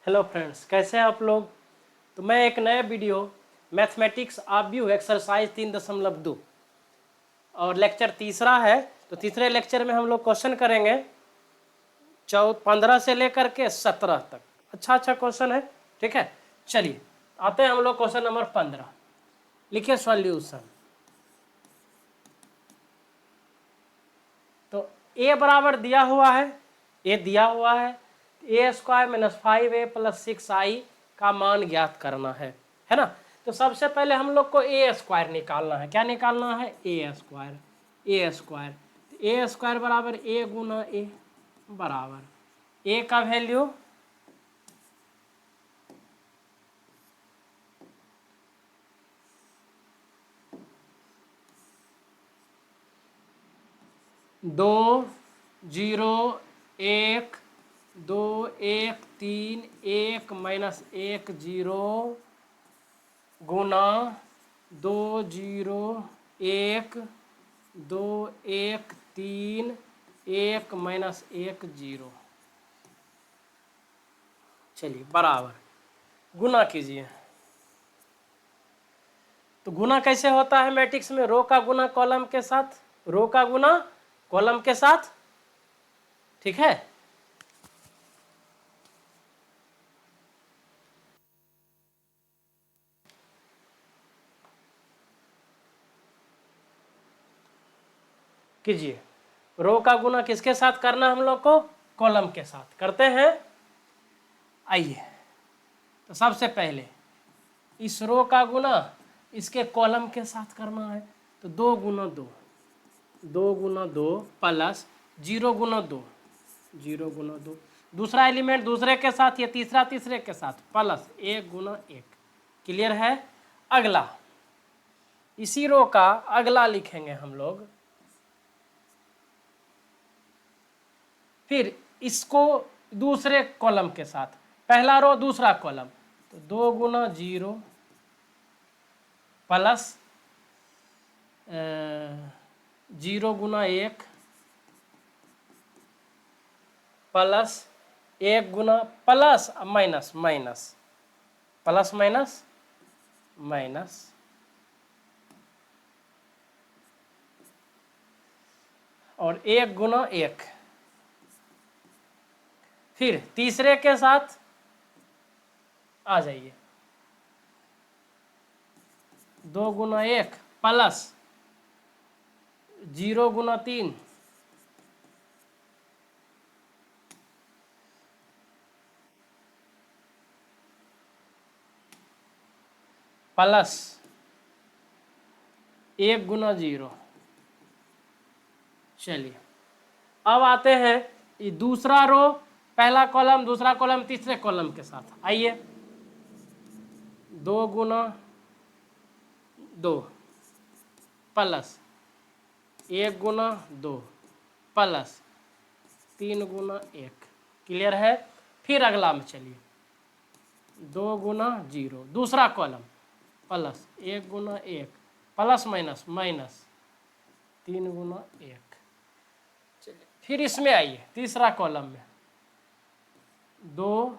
Hello friends, कैसे हैं आप लोग। तो मैं एक नया वीडियो मैथमेटिक्स आप व्यू एक्सरसाइज 3.2 और लेक्चर तीसरा है। तो तीसरे लेक्चर में हम लोग क्वेश्चन करेंगे 15 से लेकर के 17 तक। अच्छा क्वेश्चन है, ठीक है। चलिए आते हैं हम लोग क्वेश्चन नंबर 15। लिखिए सॉल्यूशन। तो ए बराबर दिया हुआ है, ए दिया हुआ है, a² - 5a + 6i का मान ज्ञात करना है ना। तो सबसे पहले हम लोग को a² निकालना है। क्या निकालना है? a²। a² बराबर a गुना a बराबर a का वैल्यू 2 0 1 2 1 3 1 - 1 0 गुना 2 0 1 2 1 3 1 - 1 0। चलिए बराबर गुना कीजिए। तो गुना कैसे होता है मैट्रिक्स में? रो का गुना कॉलम के साथ, रो का गुना कॉलम के साथ, ठीक है। कीजिए। रो का गुना किसके साथ करना हम लोग को? कॉलम के साथ। करते हैं, आइए। तो सबसे पहले इस रो का गुना इसके कॉलम के साथ करना है। तो 2 गुना 2, 2 गुना 2 प्लस 0 गुना 2, 0 गुना 2। दूसरा एलिमेंट दूसरे के साथ, ये तीसरा तीसरे के साथ, प्लस 1 गुना 1। क्लियर है। अगला इसी रो का अगला लिखेंगे हम लोग। फिर इसको दूसरे कॉलम के साथ, पहला रो दूसरा कॉलम, तो 2 गुना 0 प्लस 0 गुना 1 प्लस 1 गुना plus minus minus plus minus minus और 1 गुना 1। फिर तीसरे के साथ आ जाइए, 2 गुना 1 प्लस 0 गुना 3 प्लस 1 गुना 0। चलिए अब आते हैं ये दूसरा रो, पहला कॉलम दूसरा कॉलम तीसरे कॉलम के साथ। आइए, 2 गुना 2 प्लस 1 गुना 2 प्लस 3 गुना 1। क्लियर है। फिर अगला में चलिए, 2 गुना 0 दूसरा कॉलम प्लस 1 गुना 1 प्लस माइनस माइनस 3 गुना 1। चलिए फिर इसमें आइए, तीसरा कॉलम में 2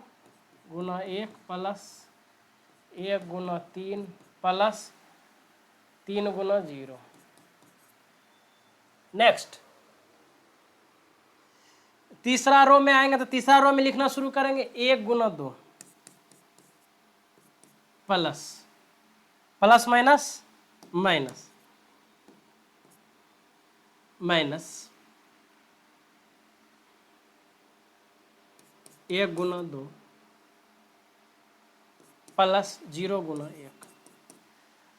गुना 1 प्लस 1 गुना 3 प्लस 3 गुना 0। नेक्स्ट तीसरा रो में आएंगे तो तीसरा रो में लिखना शुरू करेंगे, 1 गुना 2 plus plus minus minus minus 1 गुना 2 प्लस 0 गुना 1।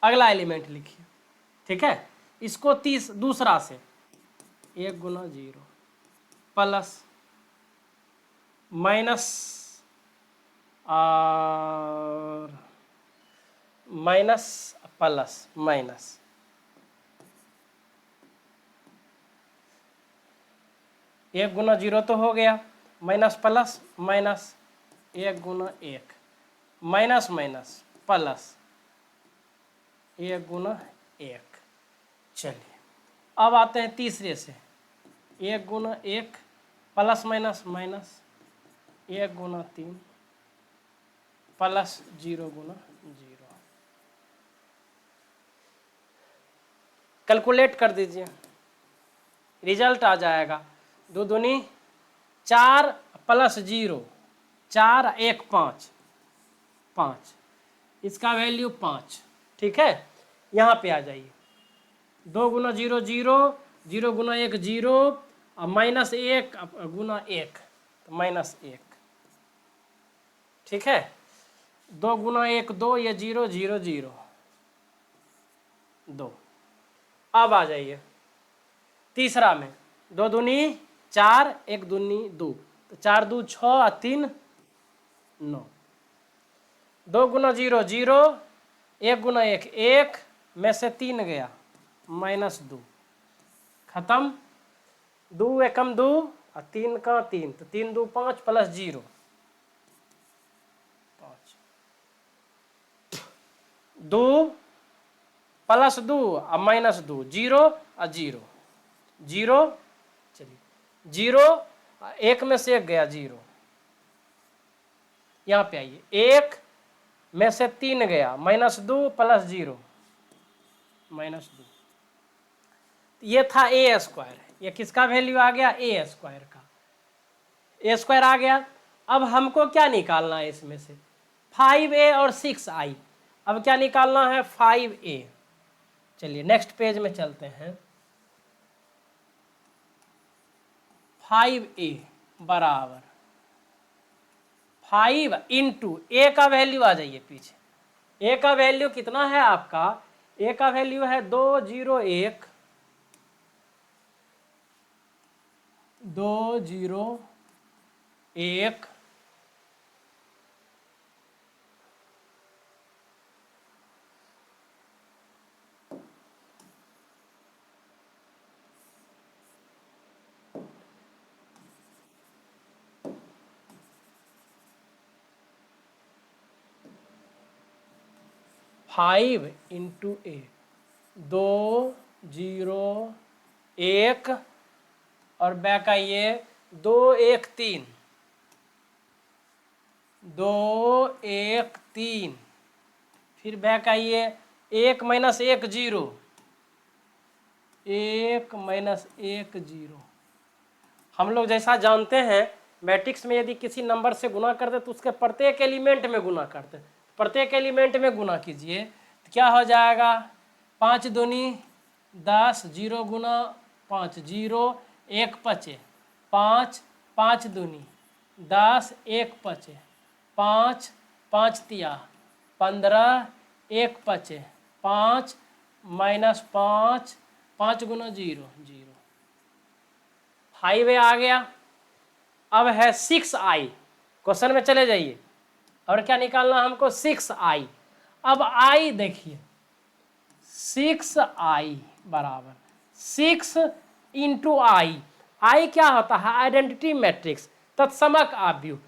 अगला एलिमेंट लिखिए, ठीक है। इसको दूसरा से 1 गुना 0 प्लस माइनस और माइनस प्लस माइनस 1 गुना 0 तो हो गया, माइनस प्लस माइनस 1 गुना 1 माइनस माइनस प्लस 1 गुना 1। चलिए अब आते हैं तीसरे से, 1 गुना 1 प्लस माइनस माइनस 1 गुना 3 प्लस 0 गुना 0। कैलकुलेट कर दीजिए, रिजल्ट आ जाएगा 2 दूनी 4 प्लस 0, 4 1 5, 5, इसका वैल्यू 5। ठीक है, यहाँ पे आ जाइए, 2 गुना 0 0, 0 गुना 1 0, और माइनस 1 गुना 1 तो माइनस 1। ठीक है, 2 गुना 1 2, ये 0 0 0 2। अब आ जाइए तीसरा में, 2 दूनी 4, 1 दूनी 2, तो 4 2 6 और 3 9। 2 गुना 0 0, 1 गुना 1 1, में से 3 गया माइनस 2, खत्म। 2 एकम 2 और 3 का 3, तो 3 2 5 प्लस 0 5, 2 प्लस 2 और माइनस 2, 0 और 0 0। चलिए 0, 1 में से 1 गया 0। यहाँ पे आइए, 1 में से 3 गया माइनस 2 प्लस 0 माइनस 2। ये था ए स्क्वायर, ये किसका वैल्यू आ गया, ए स्क्वायर का। ए स्क्वायर आ गया। अब हमको क्या निकालना है इसमें से, 5a और 6i। अब क्या निकालना है, 5a। चलिए नेक्स्ट पेज में चलते हैं। 5a बराबर 5 इंटू ए का वैल्यू, आ जाइए पीछे, ए का वैल्यू कितना है आपका, ए का वैल्यू है 201 201 5 इंटू ए, 201 और बैक आइए 2 1 3, 2 1 3, फिर बैक आइए 1 माइनस 1 0, 1 माइनस 1 0। हम लोग जैसा जानते हैं मैट्रिक्स में यदि किसी नंबर से गुना करते तो उसके प्रत्येक एलिमेंट में गुना करते, प्रत्येक एलिमेंट में गुना कीजिए तो क्या हो जाएगा, 5 दूनी 10, 0 गुना 5 0, 1 पचे 5, 5 दूनी 10, 1 पचे 5, 5 तिया 15, 1 पचे 5, माइनस 5, 5 गुना 0 0। 5 आ गया। अब है 6i, क्वेश्चन में चले जाइए, और क्या निकालना हमको, 6i। अब i देखिए, 6i बराबर 6 इंटू आई। आई क्या होता है, आइडेंटिटी मैट्रिक्स, तत्समक आव्यूह।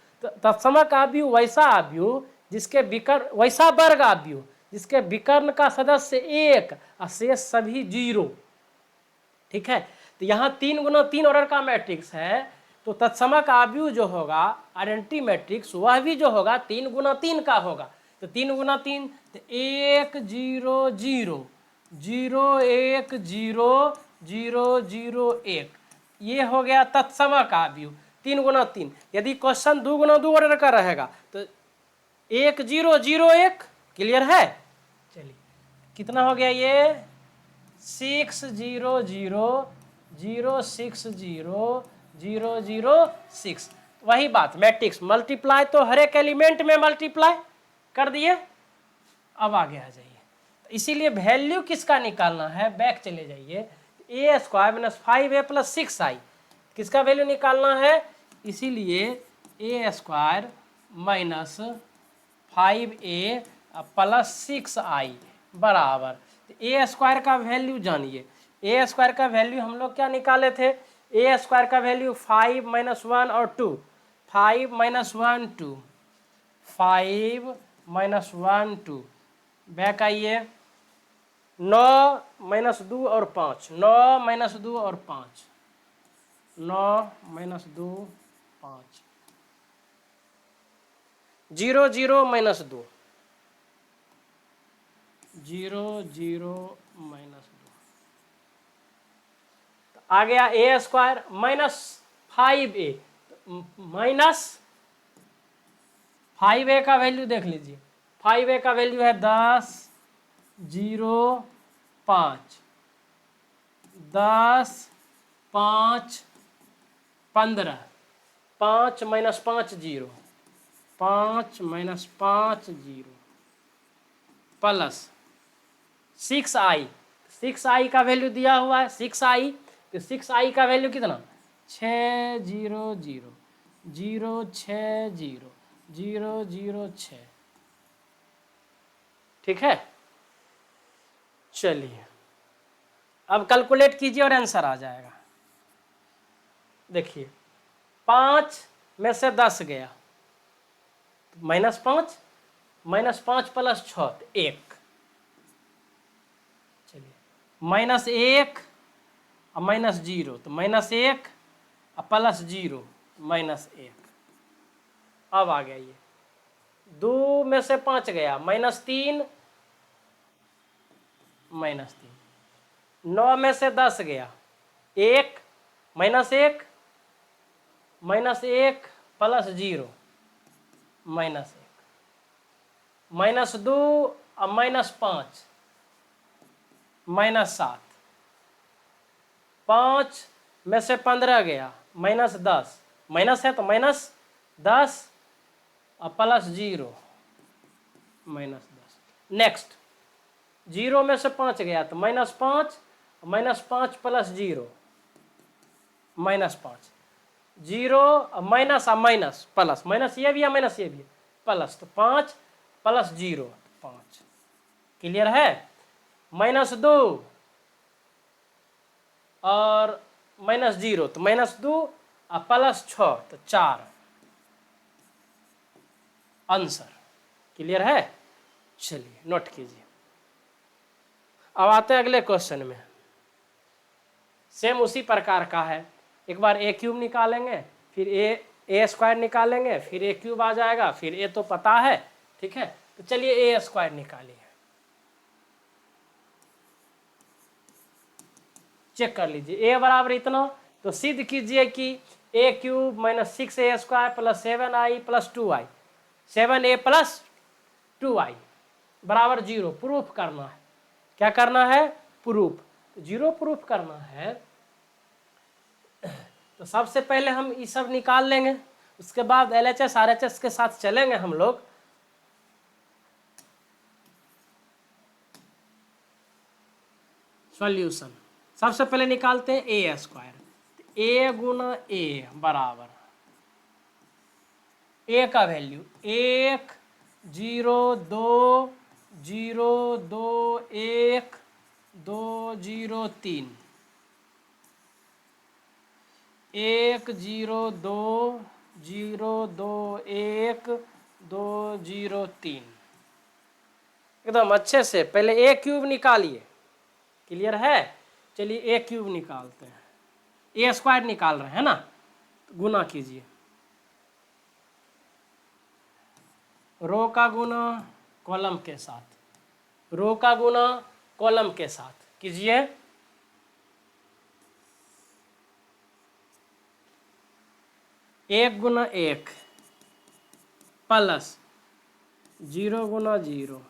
तत्समक आव्यूह वैसा आव्यूह जिसके विकर्ण, वैसा वर्ग आव्यूह जिसके विकर्ण का सदस्य 1 और शेष सभी 0। ठीक है, तो यहाँ 3 गुना 3 ऑर्डर का मैट्रिक्स है, तो तत्समक आव्यूह जो होगा आइडेंटिटी मैट्रिक्स, वह भी जो होगा 3 गुना 3 का होगा। तो 3 गुना 3 तो 1 0 0 0 1 0 0 0 1, ये हो गया तत्समक आव्यूह 3 गुना 3। यदि क्वेश्चन 2 गुना 2 ऑर्डर का रहेगा तो 1 0 0 1, क्लियर है। चलिए कितना हो गया ये, 6 0 0 0 6 0 0 0 6। वही बात, मैट्रिक्स मल्टीप्लाई तो हर एक एलिमेंट में मल्टीप्लाई कर दिए। अब आगे आ जाइए, इसीलिए वैल्यू किसका निकालना है, बैक चले जाइए, ए square minus 5a plus 6i, किसका वैल्यू निकालना है, इसीलिए ए square minus 5a plus 6i बराबर, ए स्क्वायर का वैल्यू जानिए। ए स्क्वायर का वैल्यू हम लोग क्या निकाले थे, ए स्क्वायर का वैल्यू 5 माइनस 1 और 2, 5 माइनस 1 2, 5 माइनस 1 2, बैक आइए 9 माइनस 2 और 5, 9 माइनस 2 और 5, 9 माइनस 2 5, 0 0 माइनस 2, 0 0 माइनस 2, तो आ गया ए square minus 5a, minus 5a का वैल्यू देख लीजिए, 5a का वैल्यू है 10 0 5, 10 5 15, 5 minus 5 0, 5 minus 5 0, plus 6i, 6i का वैल्यू दिया हुआ है 6i, तो 6i का वैल्यू कितना 6 0 0 0 6 0 0 0 6, ठीक है। चलिए अब कैलकुलेट कीजिए और आंसर आ जाएगा। देखिए 5 में से 10 गया, -5, -5 प्लस 6 तो 1, चलिए -1 और -0 तो -1 और प्लस 0 -1, अब आ गया ये 2 में से 5 गया, -3 -3, 9 में से 10 गया 1 -1 -1 प्लस 0 -1, -2 और -5 -7, 5 में से 15 गया -10, माइनस है तो -10 और प्लस 0 -10, नेक्स्ट 0 में से 5 गया तो -5, -5 प्लस 0 -5, 0 माइनस और माइनस प्लस, माइनस ये भी है माइनस ये भी है प्लस, तो 5 प्लस 0 5, क्लियर है। -2 और -0 तो -2 और प्लस 6 तो 4, आंसर क्लियर है। चलिए नोट कीजिए। अब आते हैं अगले क्वेश्चन में, सेम उसी प्रकार का है। एक बार ए क्यूब निकालेंगे, फिर ए स्क्वायर निकालेंगे, फिर ए क्यूब आ जाएगा, फिर ए तो पता है, ठीक है। तो चलिए ए स्क्वायर निकालिए, चेक कर लीजिए। ए बराबर इतना, तो सिद्ध कीजिए कि A cube minus 6a square plus 7i plus 2i, 7a plus 2i बराबर 0, प्रूफ करना है। क्या करना है, प्रूफ। 0 प्रूफ करना है तो सबसे पहले हम ये सब निकाल लेंगे, उसके बाद LHS RHS के साथ चलेंगे हम लोग। सॉल्यूशन सबसे पहले निकालते हैं ए स्क्वायर, ए गुना ए बराबर ए का वैल्यू 1 0 2 0 2 1 2 0 3, 1 0 2 0 2 1 2 0 3, एकदम अच्छे से पहले ए क्यूब निकालिए, क्लियर है। चलिए ए क्यूब निकालते हैं, ए स्क्वायर निकाल रहे हैं ना, तो गुना कीजिए, रो का गुना कॉलम के साथ, रो का गुना कॉलम के साथ कीजिए। एक गुना 1 प्लस 0 गुना 0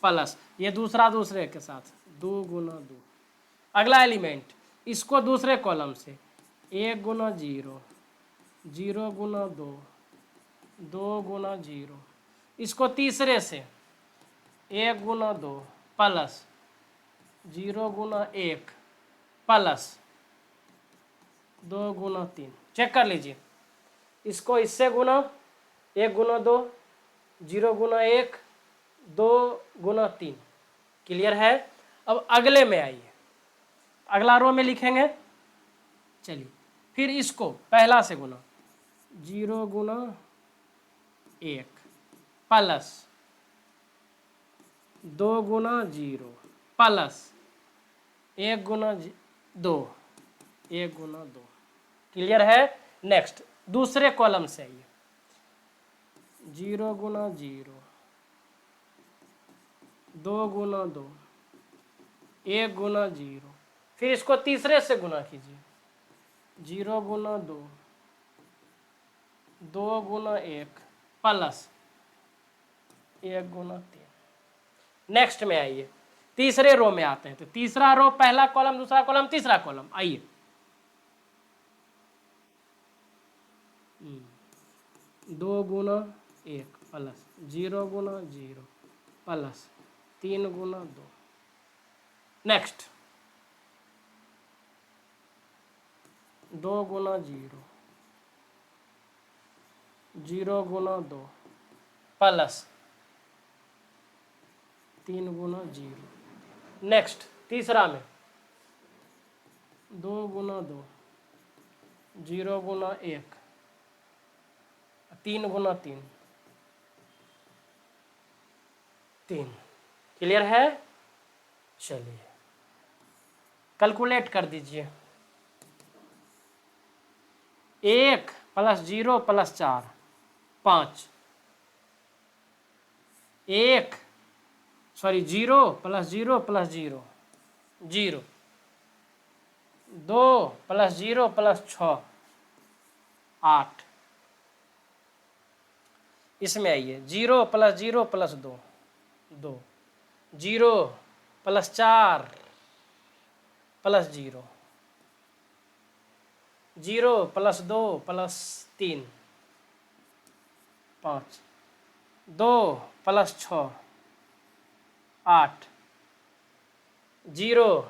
प्लस ये दूसरा दूसरे के साथ 2 गुना 2, अगला एलिमेंट इसको दूसरे कॉलम से 1 गुना 0 0 गुना 2 2 गुना 0, इसको तीसरे से 1 गुना 2 प्लस 0 गुना 1 प्लस 2 गुना 3, चेक कर लीजिए। इसको इससे गुना 1 गुना 2 0 गुना 1 2 गुना 3, क्लियर है। अब अगले में आइए, अगला रो में लिखेंगे। चलिए फिर इसको पहला से गुना 0 गुना 1 प्लस 2 गुना 0 प्लस 1 गुना 2 1 गुना 2, क्लियर है। नेक्स्ट दूसरे कॉलम से आइए, 0 गुना 0, 2 गुना 2, 1 गुना 0। फिर इसको तीसरे से गुना कीजिए, 0 गुना 2, 2 गुना 1 प्लस 1 गुना 3। नेक्स्ट में आइए, तीसरे रो में आते हैं। तो तीसरा रो, पहला कॉलम, दूसरा कॉलम, तीसरा कॉलम। आइए, 2 गुना 1 प्लस 0 गुना 0 प्लस 3 गुना 2। नेक्स्ट, 2 गुना 0, 0 गुना 2 प्लस 3 गुना 0। नेक्स्ट, तीसरा में 2 गुना 2, 0 गुना 1, 3 गुना 3, 3। क्लियर है? चलिए कैलकुलेट कर दीजिए। 1 plus 0 plus 4, 5। 0 plus 0 plus 0, 0। 2 plus 0 plus 6, 8। इसमें आइए, 0 plus 0 plus 2, 2। 0 plus 4 plus 0, 0 plus 2 plus 3, 5। 2 plus 6, 8। 0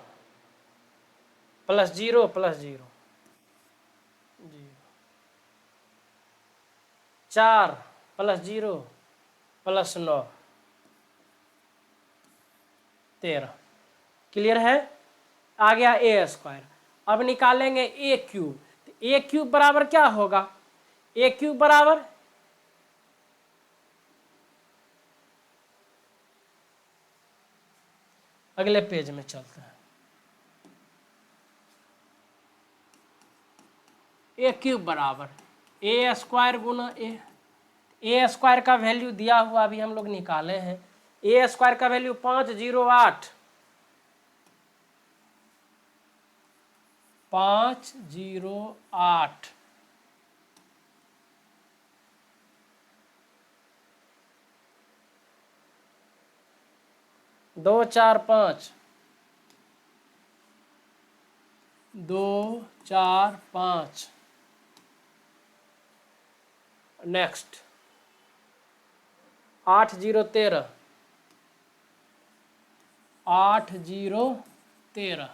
plus 0 plus 0, 4 plus 0 plus 9, 13। Clear है? आ गया ए स्क्वायर। अब निकालेंगे ए क्यूब। तो ए क्यूब बराबर क्या होगा? ए क्यूब बराबर अगले पेज में चलते हैं। ए क्यूब बराबर ए स्क्वायर गुना ए स्क्वायर का वैल्यू दिया हुआ अभी हम लोग निकाले हैं। ए स्क्वायर का वैल्यू 508, 508। दो चार 5, 2 4 5। नेक्स्ट, 8 0 13, 8 0 13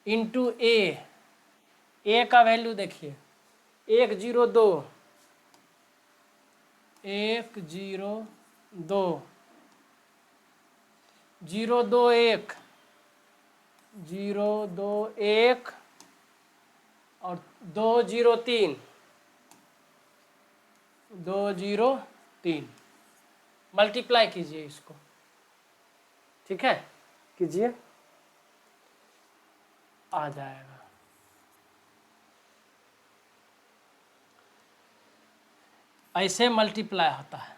इंटू ए का वैल्यू देखिए, 1 0 2, 1 0 2, 0 2 1, 0 2 1 और 2 0 3, 2 0 3। मल्टीप्लाई कीजिए इसको, ठीक है? कीजिए, आ जाएगा। ऐसे मल्टीप्लाई होता है,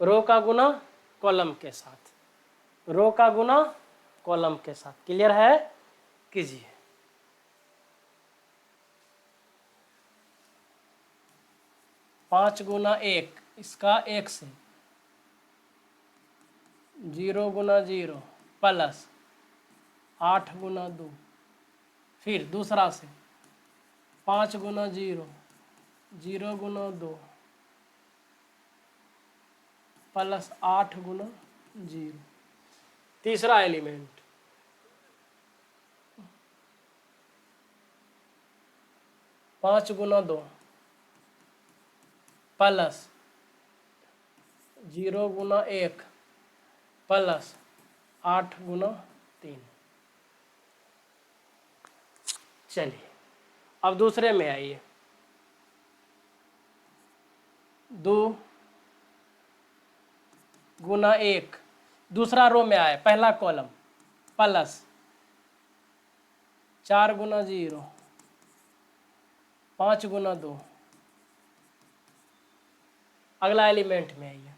रो का गुना कॉलम के साथ, रो का गुना कॉलम के साथ। क्लियर है? कीजिए। पाँच गुना 1, इसका 1 से, 0 गुना 0 प्लस 8 गुना 2। फिर दूसरा से 5 गुना 0, 0 गुना 2 प्लस 8 गुना 0। तीसरा एलिमेंट, पाँच गुना 2 प्लस 0 गुना 1 प्लस 8 गुना 3। चलिए अब दूसरे में आइए। 2 गुना 1, दूसरा रो में आए, पहला कॉलम, प्लस 4 गुना 0, 5 गुना 2, अगला एलिमेंट में आइए,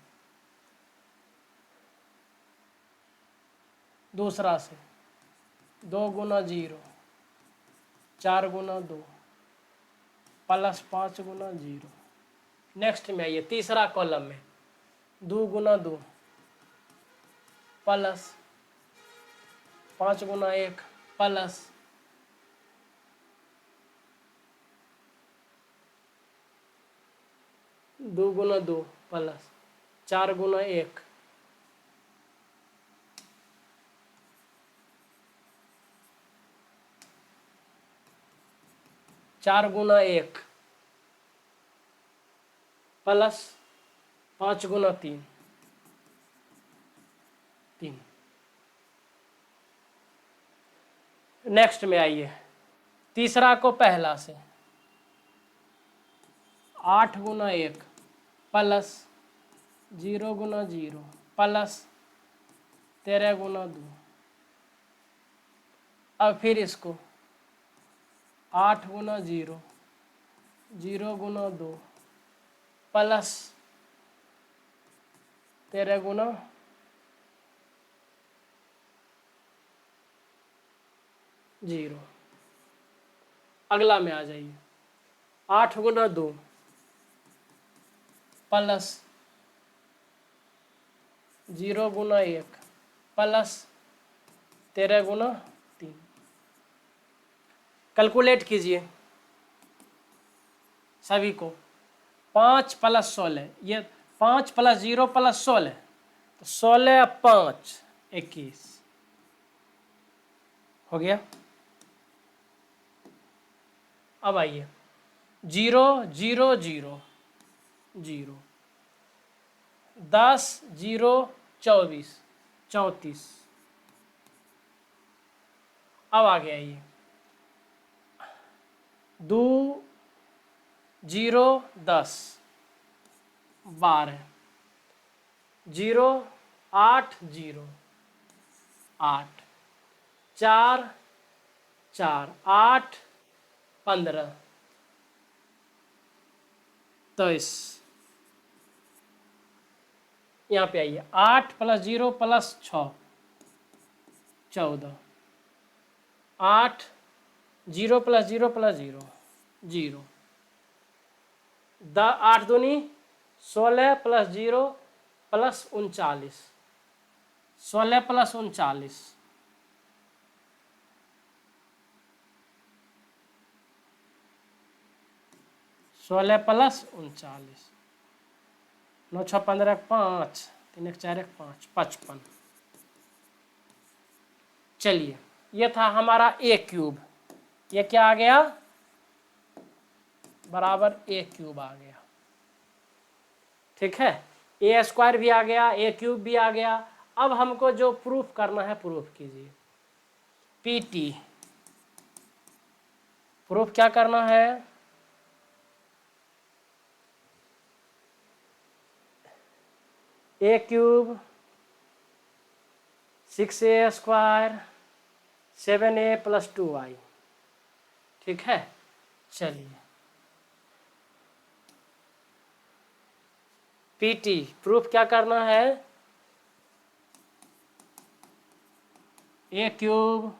दूसरा से 2 गुना 0, 4 गुना 2 प्लस 5 गुना 0। नेक्स्ट में आइए तीसरा कॉलम में 2 गुना 2 प्लस 5 गुना 1 प्लस 2 गुना 2 प्लस 4 गुना 1 4 गुना 1 प्लस 5 गुना 3 3। नेक्स्ट में आइए तीसरा को पहला से 8 गुना 1 प्लस 0 गुना 0 प्लस 13 गुना 2। अब फिर इसको 8 गुना 0, 0 गुना 2 प्लस 13 गुना 0। अगला में आ जाइए 8 गुना 2 प्लस 0 गुना 1 प्लस 13 गुना 3। कैलकुलेट कीजिए सभी को। 5 प्लस 16, ये 5 प्लस 0 प्लस 16, तो 16 5 21 हो गया। अब आइए 0 0 0 0, 10 0 24 34। अब आगे आइए 2 0 10 12, 0 8 0 8, 4 4 8 15 23। यहाँ पे आइए 8 प्लस 0 प्लस 6 14, 8 0 प्लस 0 प्लस 0 0, 8 दूनी 16 प्लस 0 प्लस 39, 16 प्लस 39, 16 प्लस 39, 9 6 15 5, 3 1 4 1 5 55। चलिए ये था हमारा a क्यूब, ये क्या आ गया बराबर a क्यूब आ गया। ठीक है, a स्क्वायर भी आ गया, a क्यूब भी आ गया। अब हमको जो प्रूफ करना है प्रूफ कीजिए। pt प्रूफ क्या करना है, a cube 6a square 7a plus 2y। ठीक है, चलिए pt प्रूफ क्या करना है, a cube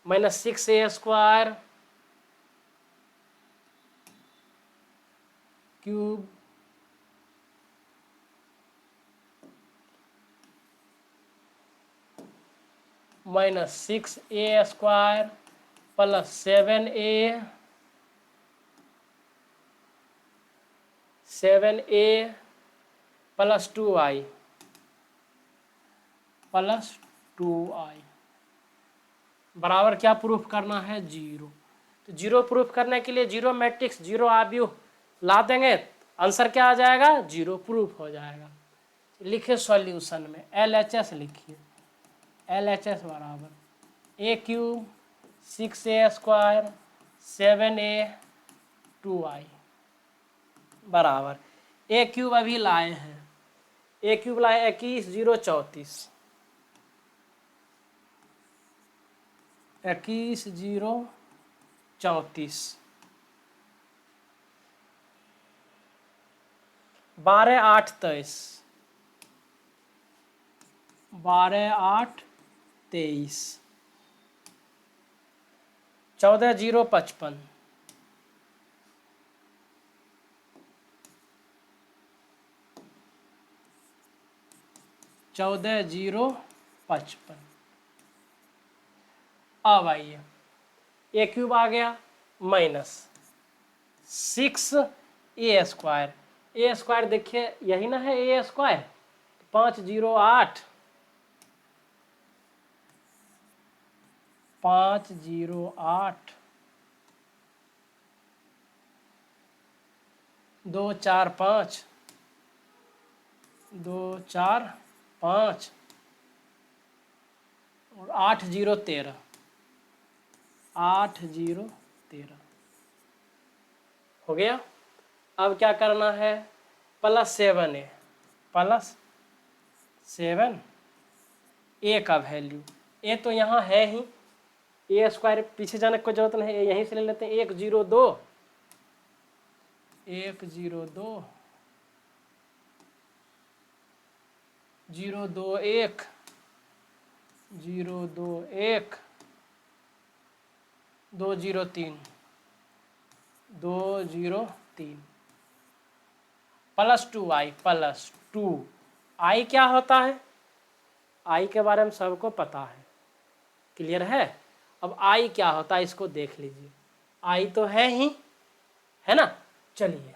minus 6a square cube minus 6a square plus 7a plus 2i बराबर क्या प्रूफ करना है, 0। तो 0 प्रूफ करने के लिए 0 मैट्रिक्स 0 आव्यूह ला देंगे, आंसर क्या आ जाएगा, 0 प्रूफ हो जाएगा। लिखे सॉल्यूशन में LHS लिखिए, LHS बराबर a cube 6a square 7a 2i बराबर a क्यूब अभी लाए हैं, a क्यूब लाए 21 0 34, 21 0 34, 12 8 23, 12 8 23, 14 0 55, 14 0 55। अब आइए ए क्यूब आ गया माइनस 6 ए स्क्वायर। ए स्क्वायर देखिए यही ना है ए स्क्वायर, 5 0 8, 5 0 8, 2 4 5, 2 4 5 और 8 0 13, 8 0 13 हो गया। अब क्या करना है, +7 ए, +7 ए का वैल्यू, ए तो यहाँ है ही, ए स्क्वायर पीछे जाने की कोई जरूरत नहीं है, यहीं से ले लेते हैं। 1 0 2, 1 0 2, 0 2 1, 0 2 1, 2 0 3, 2 0 3, +2 आई, +2 आई क्या होता है, आई के बारे में सबको पता है, क्लियर है। अब आई क्या होता है इसको देख लीजिए, आई तो है ही, है ना। चलिए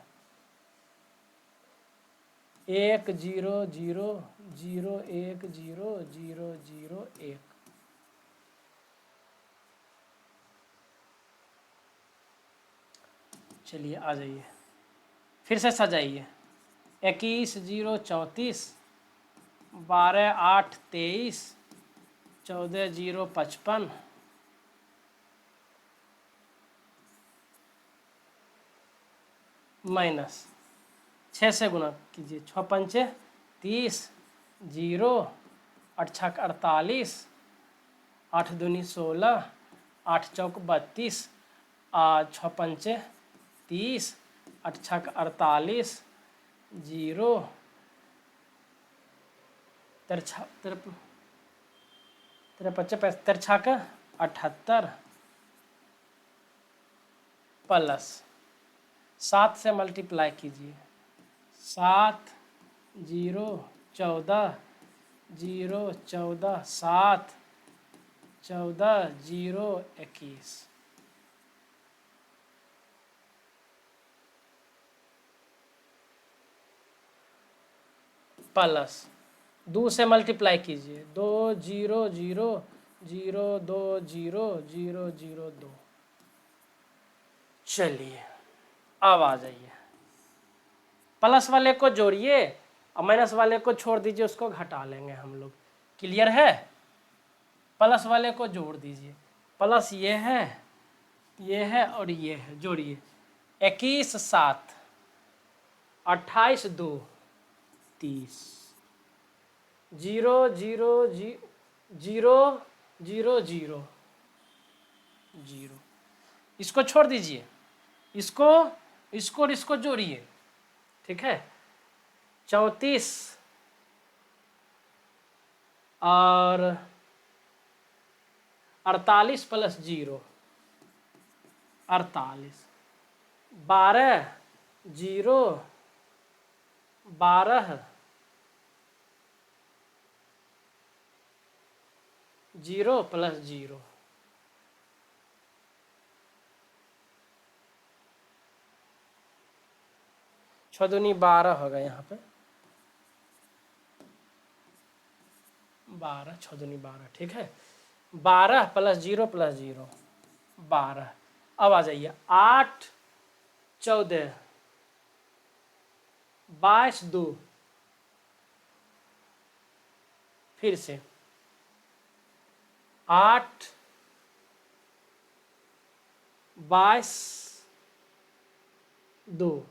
1 0 0 0 1 0 0 0 1, चलिए आ जाइए, फिर से सजाइए। 21 0 34, 12 8 23, 14 0 55, माइनस 6 से गुना कीजिए, 6 पंचे 30, 0 8 छक 48, 8 दूनी 16, 8 चौक 32, 6 पंचे 30, 8 छक 48, 0 तेरह पच्चे 78, प्लस 7 से मल्टीप्लाई कीजिए, 7 0 14, 0 14 7, 14 0 21, प्लस 2 से मल्टीप्लाई कीजिए, 2 0 0 0 2 0 0 0 2। चलिए अब आ जाइए, प्लस वाले को जोड़िए और माइनस वाले को छोड़ दीजिए, उसको घटा लेंगे हम लोग, क्लियर है। प्लस वाले को जोड़ दीजिए, प्लस ये है और ये है, जोड़िए 21 7, 28 2 30, 0 0 0 0 0 0, इसको छोड़ दीजिए, इसको और इसको जोड़िए, ठीक है। 34 और 48 + 0 48, 12 0 12 0 + 0, 6 दूनी 12 होगा, यहाँ पे 12, 6 दूनी 12, ठीक है। 12 + 0 + 0 12। अब आ जाइए 8 14 22 2, फिर से 8 22 2,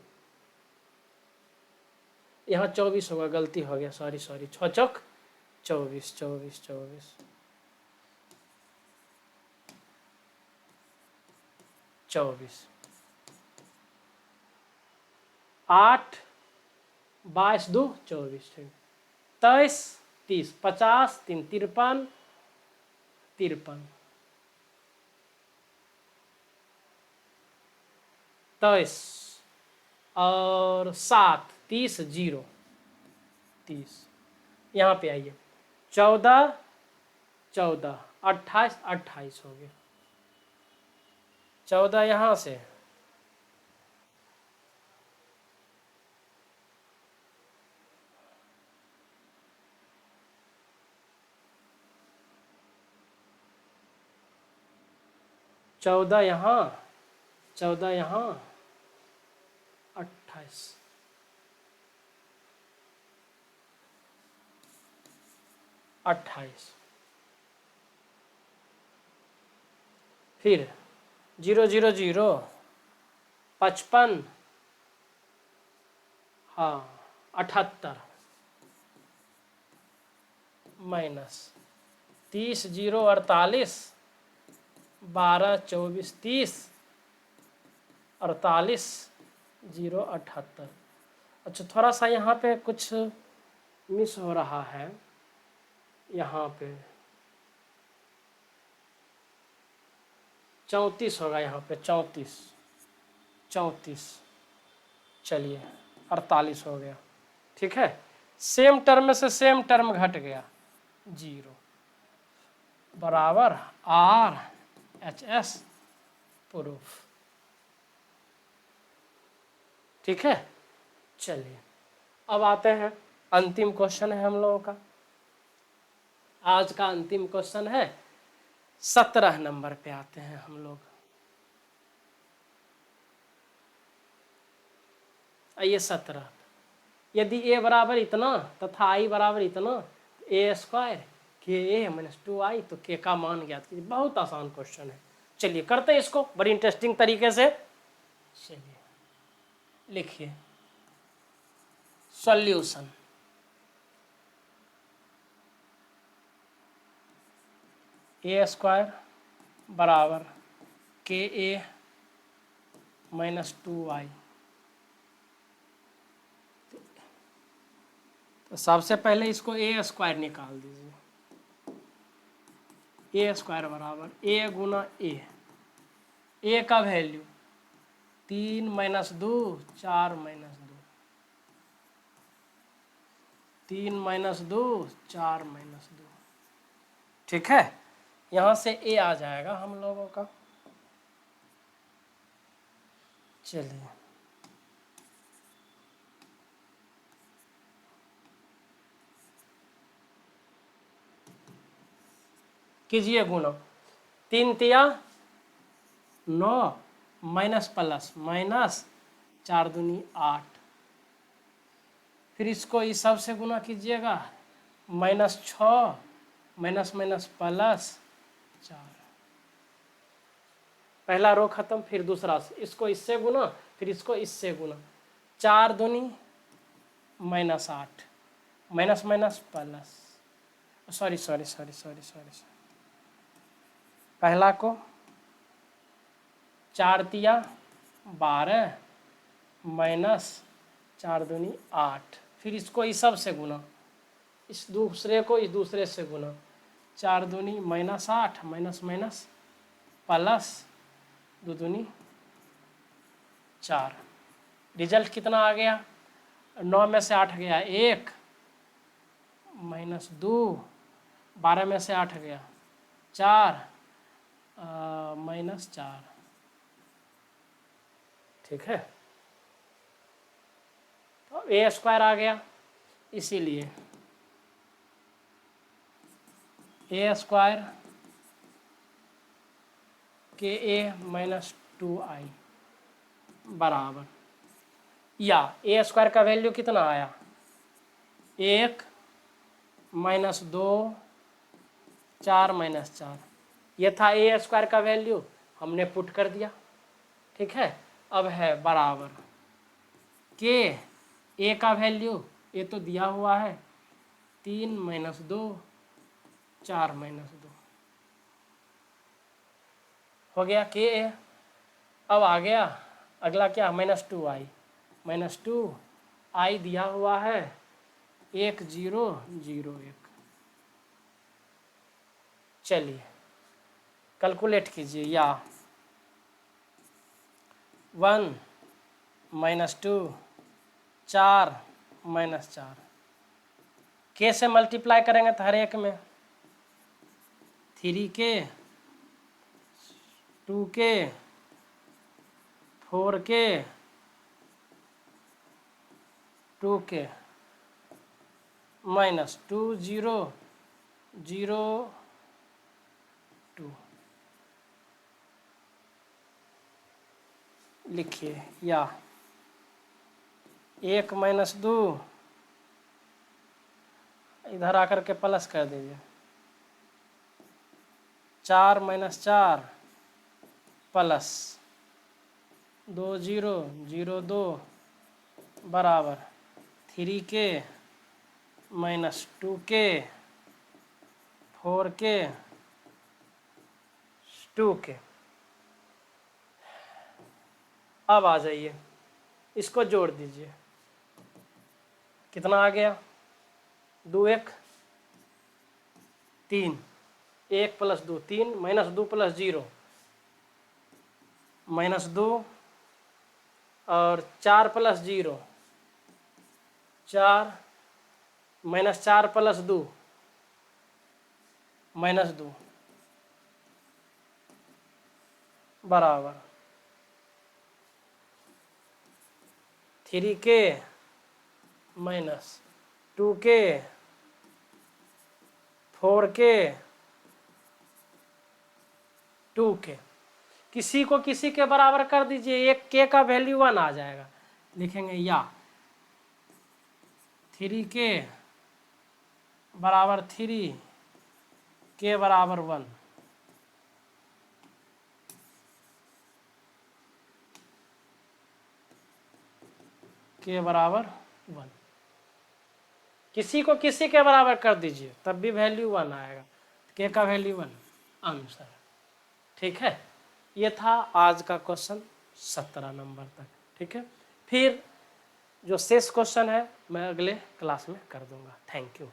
यहाँ 24 होगा, गलती हो गया, सॉरी 6 चौक 24 24 24, 24, 8 22 2 24, ठीक, 23 30, 50 3 53 53, 23 और 7 30 0 30, यहाँ पे आइए 14 14 28 28 हो गया, 14 यहाँ से 14 यहाँ, 14 यहाँ, 28 28, फिर 0 0 0 55, हाँ 78 माइनस 30 0 48, 12 24 30, 48 0 78। अच्छा थोड़ा सा यहाँ पे कुछ मिस हो रहा है, यहाँ पे 34 होगा, यहाँ पे 34 34, चलिए 48 हो गया, ठीक है। सेम टर्म में से सेम टर्म घट गया, 0 बराबर RHS प्रूफ, ठीक है। चलिए अब आते हैं, अंतिम क्वेश्चन है हम लोगों का, आज का अंतिम क्वेश्चन है 17 नंबर पे आते हैं हम लोग। आइए 17, यदि a बराबर इतना तथा i बराबर इतना, a स्क्वायर के a माइनस 2i, तो k का मान ज्ञात कीजिए। बहुत आसान क्वेश्चन है, चलिए करते हैं इसको बड़ी इंटरेस्टिंग तरीके से। चलिए लिखिए सॉल्यूशन, a स्क्वायर बराबर के a माइनस 2i, तो सबसे पहले इसको a स्क्वायर निकाल दीजिए, a स्क्वायर बराबर a गुना a का value 3 minus 2 4 minus 2, 3 minus 2 4 minus 2, ठीक है। यहाँ से a आ जाएगा हम लोगों का। चलिए कीजिए गुना, 3 तिया 9 माइनस प्लस माइनस 4 दूनी 8, फिर इसको इस सब से गुना कीजिएगा, माइनस 6 माइनस माइनस प्लस 4, पहला रो खत्म, फिर दूसरा, इसको इससे गुना, फिर इसको इससे गुना, 4 दूनी minus 8 minus minus plus, sorry sorry sorry sorry sorry, पहला को 4 तिया 12 माइनस 4 दूनी 8, फिर इसको इस सब से गुना, इस दूसरे को इस दूसरे से गुना, 4 दूनी माइनस 8 माइनस माइनस प्लस 2 दूनी 4, रिजल्ट कितना आ गया, 9 में से 8 गया 1 माइनस 2, 12 में से 8 गया 4 माइनस 4, ठीक है। तो a स्क्वायर आ गया, इसीलिए a स्क्वायर के a माइनस 2i बराबर, या a स्क्वायर का वैल्यू कितना आया, 1 माइनस 2 4 माइनस 4, ये था a स्क्वायर का वैल्यू, हमने पुट कर दिया, ठीक है। अब है बराबर के a का वैल्यू, ये तो दिया हुआ है 3 माइनस 2 4 माइनस 2, हो गया के a, अब आ गया अगला क्या, -2i, -2i दिया हुआ है 1 0 0 1। चलिए कैलकुलेट कीजिए, या 1 -2 4 -4, के से मल्टीप्लाई करेंगे तो हर एक में 3k 2k 4k 2k -2 0 0 2 लिखिए, या 1 -2 इधर आकर के प्लस कर दीजिए, 4 -4 प्लस 2 0 0 2 बराबर 3k -2k 4k 2k। अब आ जाइए, इसको जोड़ दीजिए, कितना आ गया, 2 1 3, 1 + 2 3, -2 + 0 -2 और 4 + 0 4, -4 + 2 -2 बराबर 3k -2k 4k 2k। किसी को किसी के बराबर कर दीजिए, एक k का वैल्यू 1 आ जाएगा, लिखेंगे या 3k बराबर 3 k बराबर 1। k बराबर 1, किसी को किसी के बराबर कर दीजिए तब भी वैल्यू 1 आएगा, k का वैल्यू 1 आंसर। ठीक है, ये था आज का क्वेश्चन 17 नंबर तक। ठीक है, फिर जो शेष क्वेश्चन है मैं अगले क्लास में कर दूंगा। Thank you.